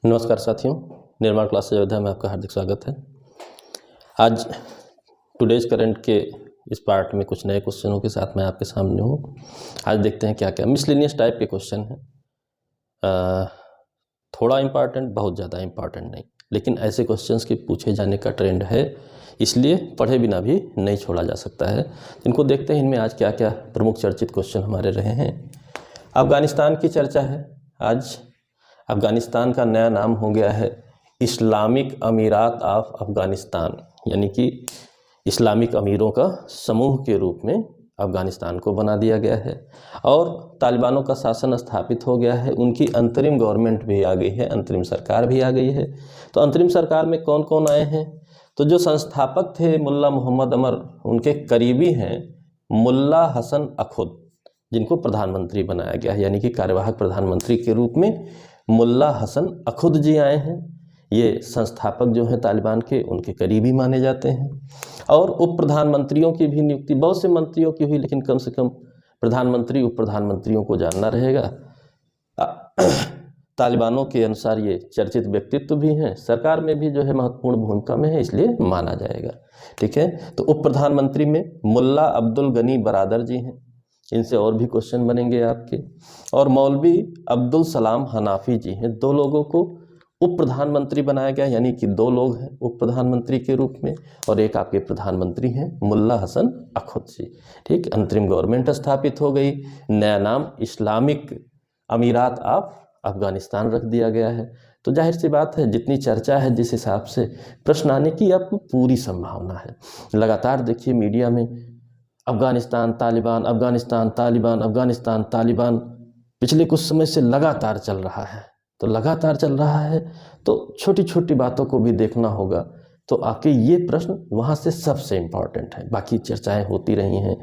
नमस्कार साथियों, निर्माण क्लासेज अयोध्या में आपका हार्दिक स्वागत है। आज टुडेज करंट के इस पार्ट में कुछ नए क्वेश्चनों के साथ मैं आपके सामने हूँ। आज देखते हैं क्या क्या मिसलेनियस टाइप के क्वेश्चन हैं। थोड़ा इम्पॉर्टेंट, बहुत ज़्यादा इम्पॉर्टेंट नहीं, लेकिन ऐसे क्वेश्चंस के पूछे जाने का ट्रेंड है, इसलिए पढ़े बिना भी नहीं छोड़ा जा सकता है। इनको देखते हैं, इनमें आज क्या क्या प्रमुख चर्चित क्वेश्चन हमारे रहे हैं। अफगानिस्तान की चर्चा है आज। अफगानिस्तान का नया नाम हो गया है इस्लामिक अमीरात ऑफ अफगानिस्तान, यानी कि इस्लामिक अमीरों का समूह के रूप में अफगानिस्तान को बना दिया गया है। और तालिबानों का शासन स्थापित हो गया है, उनकी अंतरिम गवर्नमेंट भी आ गई है, अंतरिम सरकार भी आ गई है। तो अंतरिम सरकार में कौन कौन आए हैं? तो जो संस्थापक थे मुल्ला मोहम्मद अमर, उनके करीबी हैं मुल्ला हसन अखुद, जिनको प्रधानमंत्री बनाया गया है, यानी कि कार्यवाहक प्रधानमंत्री के रूप में मुल्ला हसन अखुद जी आए हैं। ये संस्थापक जो हैं तालिबान के, उनके करीबी माने जाते हैं। और उप प्रधानमंत्रियों की भी नियुक्ति बहुत से मंत्रियों की हुई, लेकिन कम से कम प्रधानमंत्री उप प्रधानमंत्रियों को जानना रहेगा। तालिबानों के अनुसार ये चर्चित व्यक्तित्व भी हैं, सरकार में भी जो है महत्वपूर्ण भूमिका में है, इसलिए माना जाएगा। ठीक है, तो उप प्रधानमंत्री में मुल्ला अब्दुल गनी बरादर जी हैं, इनसे और भी क्वेश्चन बनेंगे आपके। और मौलवी अब्दुल सलाम हनाफी जी हैं। दो लोगों को उप प्रधानमंत्री बनाया गया, यानी कि दो लोग हैं उप प्रधानमंत्री के रूप में, और एक आपके प्रधानमंत्री हैं मुल्ला हसन अखुद जी। ठीक, अंतरिम गवर्नमेंट स्थापित हो गई, नया नाम इस्लामिक अमीरात ऑफ अफगानिस्तान रख दिया गया है। तो जाहिर सी बात है, जितनी चर्चा है, जिस हिसाब से प्रश्न आने की आपको पूरी संभावना है। लगातार देखिए मीडिया में अफगानिस्तान तालिबान, अफगानिस्तान तालिबान, अफगानिस्तान तालिबान पिछले कुछ समय से लगातार चल रहा है। तो लगातार चल रहा है तो छोटी छोटी बातों को भी देखना होगा। तो आपके ये प्रश्न वहाँ से सबसे इम्पॉर्टेंट है। बाकी चर्चाएं होती रही हैं,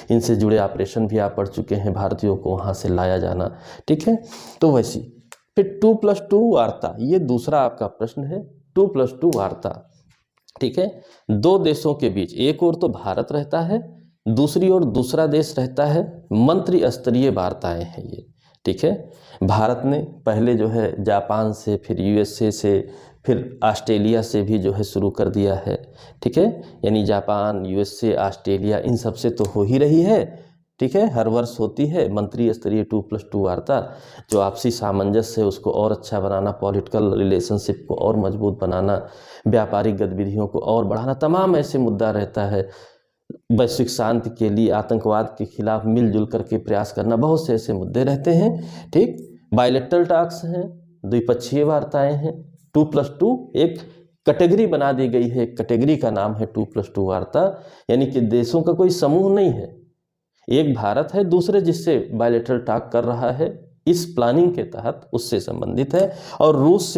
इनसे जुड़े ऑपरेशन भी आप पढ़ चुके हैं, भारतीयों को वहाँ से लाया जाना। ठीक है, तो वैसी फिर 2+2 वार्ता, ये दूसरा आपका प्रश्न है। 2+2 वार्ता, ठीक है, दो देशों के बीच, एक ओर तो भारत रहता है, दूसरी ओर दूसरा देश रहता है, मंत्री स्तरीय वार्ताएं हैं ये। ठीक है, भारत ने पहले जो है जापान से, फिर यूएसए से, फिर ऑस्ट्रेलिया से भी जो है शुरू कर दिया है। ठीक है, यानी जापान, यूएसए, ऑस्ट्रेलिया, इन सब से तो हो ही रही है। ठीक है, हर वर्ष होती है मंत्री स्तरीय 2+2 वार्ता, जो आपसी सामंजस्य है उसको और अच्छा बनाना, पॉलिटिकल रिलेशनशिप को और मजबूत बनाना, व्यापारिक गतिविधियों को और बढ़ाना, तमाम ऐसे मुद्दा रहता है। वैश्विक शांति के लिए, आतंकवाद के खिलाफ मिलजुल करके प्रयास करना, बहुत से ऐसे मुद्दे रहते हैं। ठीक, बायलैटरल टॉक्स हैं, द्विपक्षीय वार्ताएं हैं। 2+2 एक कैटेगरी बना दी गई है, कैटेगरी का नाम है 2+2 वार्ता, यानी कि देशों का कोई समूह नहीं है, एक भारत है, दूसरे जिससे बायलैटरल टॉक कर रहा है, इस प्लानिंग के तहत उससे संबंधित है। और रूस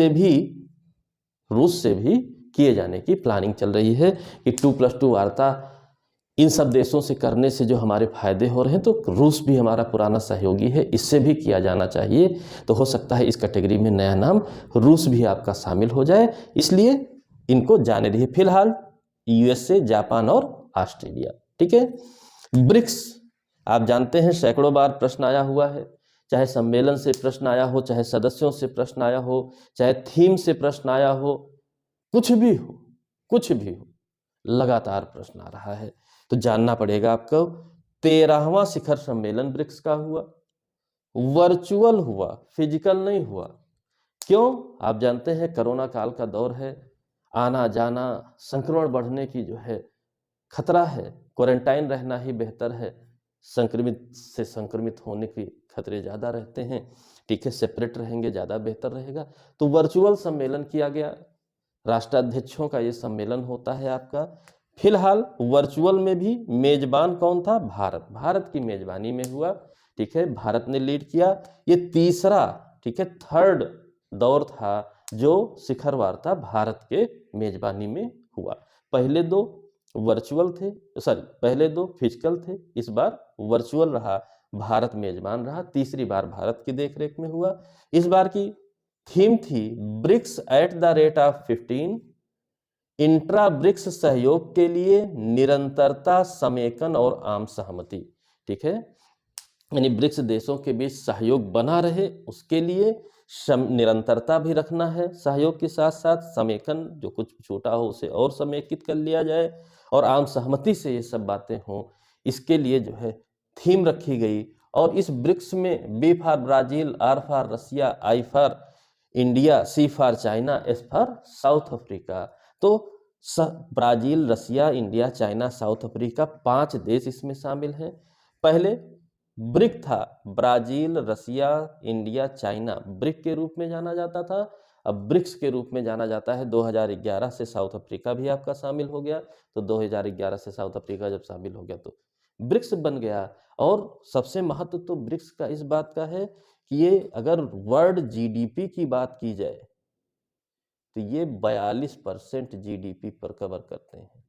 से भी किए जाने की प्लानिंग चल रही है कि 2+2 वार्ता इन सब देशों से करने से जो हमारे फायदे हो रहे हैं, तो रूस भी हमारा पुराना सहयोगी है, इससे भी किया जाना चाहिए। तो हो सकता है इस कैटेगरी में नया नाम रूस भी आपका शामिल हो जाए, इसलिए इनको जाने दीजिए फिलहाल यूएसए, जापान और ऑस्ट्रेलिया। ठीक है, ब्रिक्स आप जानते हैं सैकड़ों बार प्रश्न आया हुआ है, चाहे सम्मेलन से प्रश्न आया हो, चाहे सदस्यों से प्रश्न आया हो, चाहे थीम से प्रश्न आया हो, कुछ भी हो, लगातार प्रश्न आ रहा है। तो जानना पड़ेगा आपको। 13वां शिखर सम्मेलन ब्रिक्स का हुआ, वर्चुअल हुआ, फिजिकल नहीं हुआ। क्यों? आप जानते हैं कोरोना काल का दौर है, आना जाना, संक्रमण बढ़ने की जो है खतरा है, क्वारंटाइन रहना ही बेहतर है, संक्रमित से संक्रमित होने के खतरे ज़्यादा रहते हैं। ठीक है, सेपरेट रहेंगे ज़्यादा बेहतर रहेगा। तो वर्चुअल सम्मेलन किया गया, राष्ट्राध्यक्षों का ये सम्मेलन होता है आपका। फिलहाल वर्चुअल में भी मेजबान कौन था? भारत की मेजबानी में हुआ। ठीक है, भारत ने लीड किया। ये तीसरा, ठीक है, थर्ड दौर था जो शिखर वार्ता भारत के मेजबानी में हुआ। पहले दो वर्चुअल थे, पहले दो फिजिकल थे, इस बार वर्चुअल रहा, भारत मेजबान रहा, तीसरी बार भारत की देखरेख में हुआ। इस बार की थीम थी BRICS at the rate of 15, intra BRICS सहयोग के लिए निरंतरता, समेकन और आम सहमति। ठीक है, यानी ब्रिक्स देशों के बीच सहयोग बना रहे उसके लिए निरंतरता भी रखना है, सहयोग के साथ साथ समेकन जो कुछ छोटा हो उसे और समेकित कर लिया जाए और आम सहमति से ये सब बातें हों, इसके लिए जो है थीम रखी गई। और इस ब्रिक्स में B for Brazil, R for Russia, I for India, C for China, S for South Africa. तो Brazil, Russia, India, China, South Africa 5 देश इसमें शामिल हैं। पहले ब्रिक था, Brazil, Russia, India, China BRIC के रूप में जाना जाता था। अब ब्रिक्स के रूप में जाना जाता है। 2011 से साउथ अफ्रीका भी आपका शामिल हो गया। तो 2011 से साउथ अफ्रीका जब शामिल हो गया तो ब्रिक्स बन गया। और सबसे महत्व तो ब्रिक्स का इस बात का है कि ये अगर वर्ल्ड जीडीपी की बात की जाए तो ये 42% जीडीपी पर कवर करते हैं।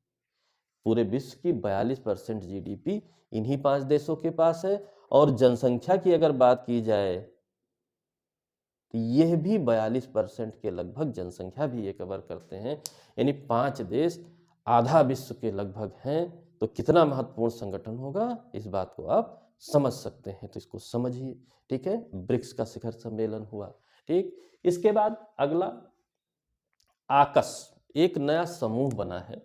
पूरे विश्व की 42% जीडीपी इन्हीं 5 देशों के पास है। और जनसंख्या की अगर बात की जाए तो यह भी 42% के लगभग जनसंख्या भी ये कवर करते हैं। यानी 5 देश आधा विश्व के लगभग हैं। तो कितना महत्वपूर्ण संगठन होगा इस बात को आप समझ सकते हैं। तो इसको समझिए, ठीक है। ब्रिक्स का शिखर सम्मेलन हुआ, ठीक। इसके बाद अगला आकस, एक नया समूह बना है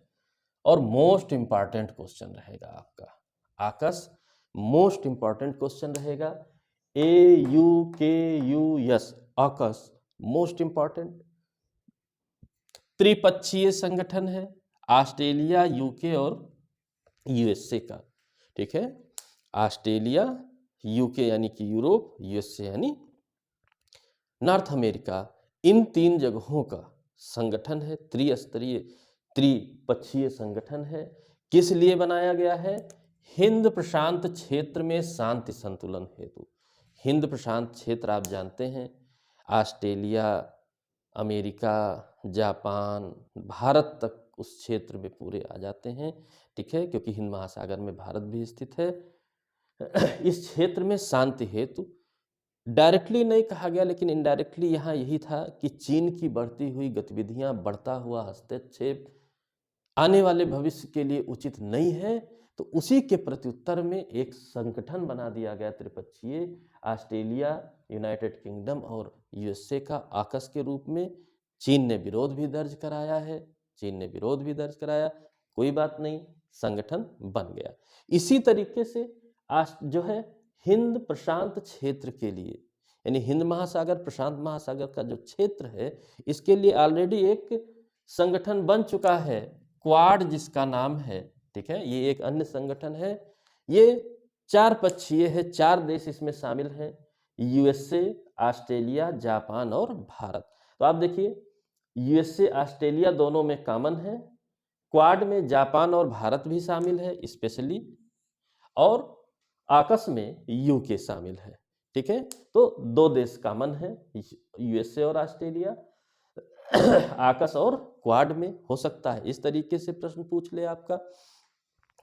और मोस्ट इंपॉर्टेंट क्वेश्चन रहेगा आपका। आकस मोस्ट इंपॉर्टेंट क्वेश्चन रहेगा। AUKUS, आकस मोस्ट इंपॉर्टेंट त्रिपक्षीय संगठन है, ऑस्ट्रेलिया, यूके और यूएसए का, ठीक है। ऑस्ट्रेलिया, यूके यानी कि यूरोप, यूएसए यानी नॉर्थ अमेरिका, इन 3 जगहों का संगठन है। त्रिस्तरीय त्रिपक्षीय संगठन है। किस लिए बनाया गया है? हिंद प्रशांत क्षेत्र में शांति संतुलन हेतु। हिंद प्रशांत क्षेत्र आप जानते हैं, ऑस्ट्रेलिया, अमेरिका, जापान, भारत तक उस क्षेत्र में पूरे आ जाते हैं, ठीक है, क्योंकि हिंद महासागर में भारत भी स्थित है। इस क्षेत्र में शांति हेतु डायरेक्टली नहीं कहा गया, लेकिन इनडायरेक्टली यहाँ यही था कि चीन की बढ़ती हुई गतिविधियां, बढ़ता हुआ हस्तक्षेप आने वाले भविष्य के लिए उचित नहीं है। तो उसी के प्रत्युत्तर में एक संगठन बना दिया गया त्रिपक्षीय, ऑस्ट्रेलिया, यूनाइटेड किंगडम और यूएसए का आकस के रूप में। चीन ने विरोध भी दर्ज कराया है, चीन ने विरोध भी दर्ज कराया, कोई बात नहीं, संगठन बन गया। इसी तरीके से जो है हिंद प्रशांत क्षेत्र के लिए, यानी हिंद महासागर, प्रशांत महासागर का जो क्षेत्र है, इसके लिए ऑलरेडी एक संगठन बन चुका है, क्वाड जिसका नाम है, ठीक है। ये एक अन्य संगठन है। ये 4 पक्षीय है, 4 देश इसमें शामिल हैं, यूएसए, ऑस्ट्रेलिया, जापान और भारत। तो आप देखिए, यूएसए, ऑस्ट्रेलिया दोनों में कॉमन है, क्वाड में जापान और भारत भी शामिल है स्पेशली, और आकस में यूके शामिल है, ठीक है। तो 2 देश कॉमन है, यूएसए और ऑस्ट्रेलिया। आकस और क्वाड में हो सकता है इस तरीके से प्रश्न पूछ ले आपका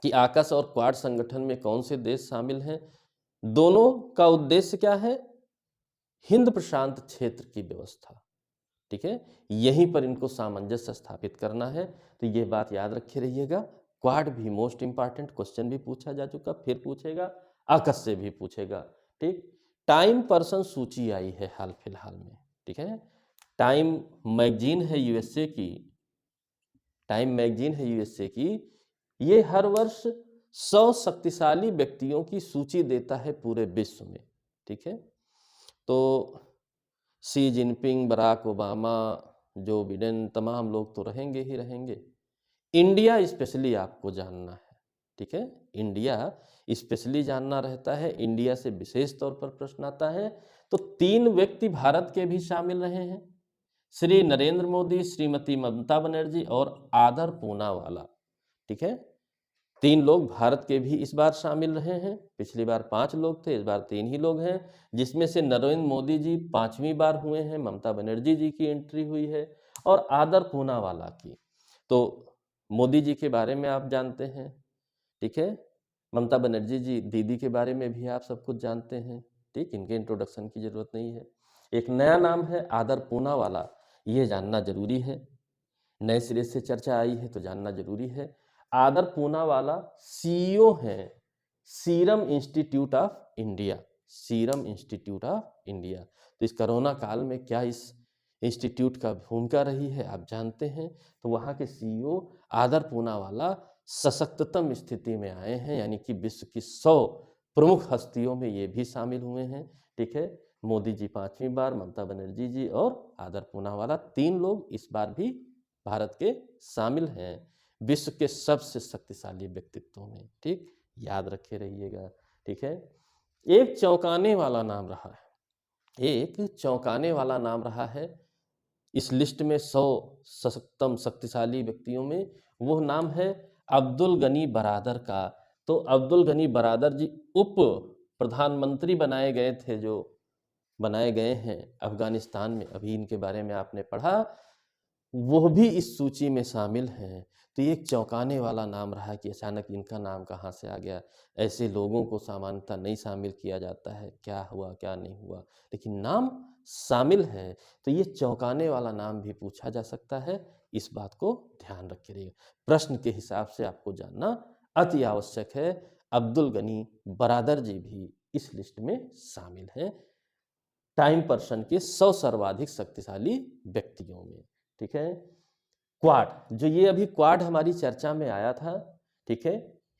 कि आकस और क्वाड संगठन में कौन से देश शामिल हैं। दोनों का उद्देश्य क्या है? हिंद प्रशांत क्षेत्र की व्यवस्था, ठीक है, यहीं पर इनको सामंजस्य स्थापित करना है। तो ये बात याद रखे रहिएगा। क्वाड भी मोस्ट इंपॉर्टेंट क्वेश्चन भी पूछा जा चुका, फिर पूछेगा, आकस से भी पूछेगा, ठीक। टाइम पर्सन सूची आई है हाल फिलहाल में, ठीक है। टाइम मैगजीन है यूएसए की, टाइम मैगजीन है यूएसए की। ये हर वर्ष 100 शक्तिशाली व्यक्तियों की सूची देता है पूरे विश्व में, ठीक है। तो Xi Jinping, Barack Obama, Joe Biden, तमाम लोग तो रहेंगे ही रहेंगे। इंडिया स्पेशली आपको जानना है, ठीक है। इंडिया स्पेशली जानना रहता है, इंडिया से विशेष तौर पर प्रश्न आता है। तो 3 व्यक्ति भारत के भी शामिल रहे हैं, श्री नरेंद्र मोदी, श्रीमती ममता बनर्जी और आदर पूनावाला, ठीक है। 3 लोग भारत के भी इस बार शामिल रहे हैं। पिछली बार 5 लोग थे, इस बार 3 ही लोग हैं, जिसमें से नरेंद्र मोदी जी 5वीं बार हुए हैं, ममता बनर्जी जी की एंट्री हुई है और आदर पूनावाला की। तो मोदी जी के बारे में आप जानते हैं, ठीक है। ममता बनर्जी जी दीदी के बारे में भी आप सब कुछ जानते हैं, ठीक, इनके इंट्रोडक्शन की जरूरत नहीं है। एक नया नाम है आदर पूनावाला, ये जानना जरूरी है, नए सिरे से चर्चा आई है तो जानना जरूरी है। आदर पूनावाला सीईओ हैं serum institute of India, serum institute of India. तो इस कोरोना काल में क्या इस इंस्टीट्यूट का भूमिका रही है आप जानते हैं। तो वहाँ के CEO आदर पूनावाला सशक्ततम स्थिति में आए हैं, यानी कि विश्व की 100 प्रमुख हस्तियों में ये भी शामिल हुए हैं। ठीक है, मोदी जी 5वीं बार, ममता बनर्जी जी और आदर पूनावाला 3 लोग इस बार भी भारत के शामिल हैं विश्व के सबसे शक्तिशाली व्यक्तित्वों में। ठीक, याद रखे रहिएगा। ठीक है, एक चौंकाने वाला नाम रहा है, एक चौंकाने वाला नाम रहा है इस लिस्ट में 100 सशक्तम शक्तिशाली व्यक्तियों में। वो नाम है अब्दुल गनी बरादर का। तो अब्दुल गनी बरादर जी उप प्रधानमंत्री बनाए गए थे, जो बनाए गए हैं अफगानिस्तान में, अभी इनके बारे में आपने पढ़ा, वो भी इस सूची में शामिल हैं। तो ये एक चौंकाने वाला नाम रहा कि अचानक इनका नाम कहाँ से आ गया। ऐसे लोगों को सामान्यतः नहीं शामिल किया जाता है, क्या हुआ क्या नहीं हुआ, लेकिन नाम शामिल है। तो ये चौंकाने वाला नाम भी पूछा जा सकता है, इस बात को ध्यान रखे रहिएगा। प्रश्न के हिसाब से आपको जानना अति आवश्यक है। अब्दुल गनी बरादर जी भी इस लिस्ट में शामिल हैं टाइम पर्सन के 100 सर्वाधिक शक्तिशाली व्यक्तियों में। ठीक है, क्वाड, जो ये अभी क्वाड हमारी चर्चा में आया था, ठीक है,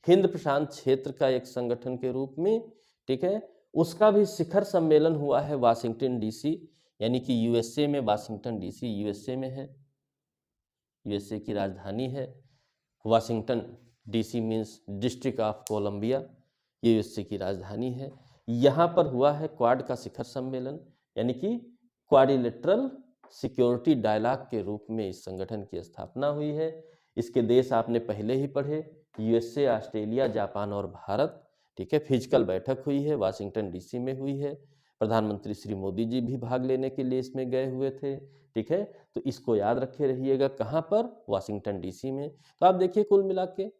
हिंद प्रशांत क्षेत्र का एक संगठन के रूप में। ठीक है, उसका भी शिखर सम्मेलन हुआ है वाशिंगटन DC, यानी कि USA में। वाशिंगटन DC USA में है, USA की राजधानी है। Washington DC means district of Columbia, ये USA की राजधानी है। यहाँ पर हुआ है क्वाड का शिखर सम्मेलन, यानी कि क्वाड्रिलेटरल सिक्योरिटी डायलॉग के रूप में इस संगठन की स्थापना हुई है। इसके देश आपने पहले ही पढ़े, USA, ऑस्ट्रेलिया, जापान और भारत। ठीक है, फिजिकल बैठक हुई है, वाशिंगटन DC में हुई है। प्रधानमंत्री श्री मोदी जी भी भाग लेने के लिए इसमें गए हुए थे। ठीक है, तो इसको याद रखे रहिएगा, कहाँ पर, वाशिंगटन DC में। तो आप देखिए कुल मिला के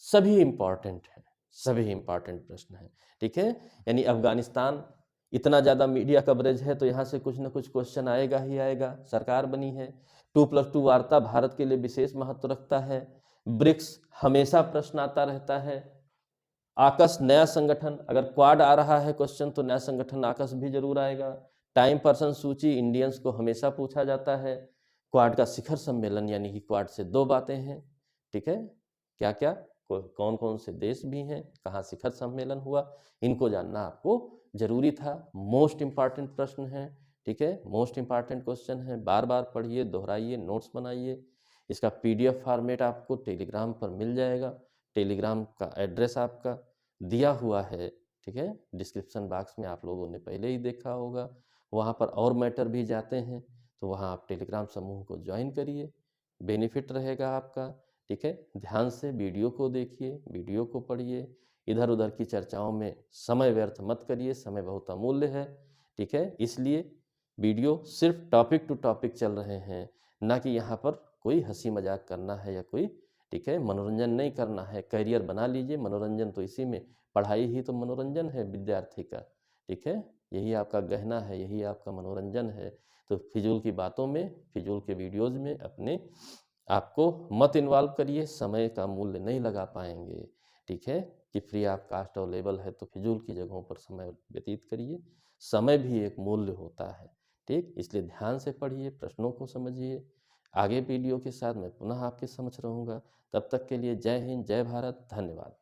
सभी इंपॉर्टेंट हैं, सभी इंपॉर्टेंट प्रश्न हैं। ठीक है, यानी अफगानिस्तान इतना ज़्यादा मीडिया कवरेज है तो यहाँ से कुछ ना कुछ क्वेश्चन आएगा ही आएगा। सरकार बनी है, 2+2 वार्ता भारत के लिए विशेष महत्व रखता है। ब्रिक्स हमेशा प्रश्न आता रहता है। आकस नया संगठन, अगर क्वाड आ रहा है क्वेश्चन तो नया संगठन आकस भी जरूर आएगा। टाइम पर्सन सूची इंडियंस को हमेशा पूछा जाता है। क्वाड का शिखर सम्मेलन, यानी कि क्वाड से 2 बातें हैं। ठीक है, क्या क्या, कौन कौन से देश भी हैं, कहाँ शिखर सम्मेलन हुआ, इनको जानना आपको जरूरी था। मोस्ट इंपॉर्टेंट प्रश्न है। ठीक है, मोस्ट इंपॉर्टेंट क्वेश्चन है, बार बार पढ़िए, दोहराइए, नोट्स बनाइए। इसका PDF फॉर्मेट आपको टेलीग्राम पर मिल जाएगा। टेलीग्राम का एड्रेस आपका दिया हुआ है। ठीक है, डिस्क्रिप्शन बॉक्स में आप लोगों ने पहले ही देखा होगा। वहाँ पर और मैटर भी जाते हैं, तो वहाँ आप टेलीग्राम समूह को ज्वाइन करिए, बेनिफिट रहेगा आपका। ठीक है, ध्यान से वीडियो को देखिए, वीडियो को पढ़िए, इधर उधर की चर्चाओं में समय व्यर्थ मत करिए, समय बहुत अमूल्य है। ठीक है, इसलिए वीडियो सिर्फ टॉपिक टू टॉपिक चल रहे हैं, ना कि यहाँ पर कोई हंसी मजाक करना है या कोई, ठीक है, मनोरंजन नहीं करना है। करियर बना लीजिए, मनोरंजन तो इसी में, पढ़ाई ही तो मनोरंजन है विद्यार्थी का। ठीक है, यही आपका गहना है, यही आपका मनोरंजन है। तो फिजूल की बातों में, फिजूल के वीडियोज़ में अपने आपको मत इन्वॉल्व करिए, समय का मूल्य नहीं लगा पाएंगे। ठीक है, कि फ्री ऑफ कास्ट अवेलेबल है तो फिजूल की जगहों पर समय व्यतीत करिए। समय भी एक मूल्य होता है। ठीक, इसलिए ध्यान से पढ़िए, प्रश्नों को समझिए। आगे वीडियो के साथ मैं पुनः आपके समक्ष रहूँगा। तब तक के लिए जय हिंद, जय भारत, धन्यवाद।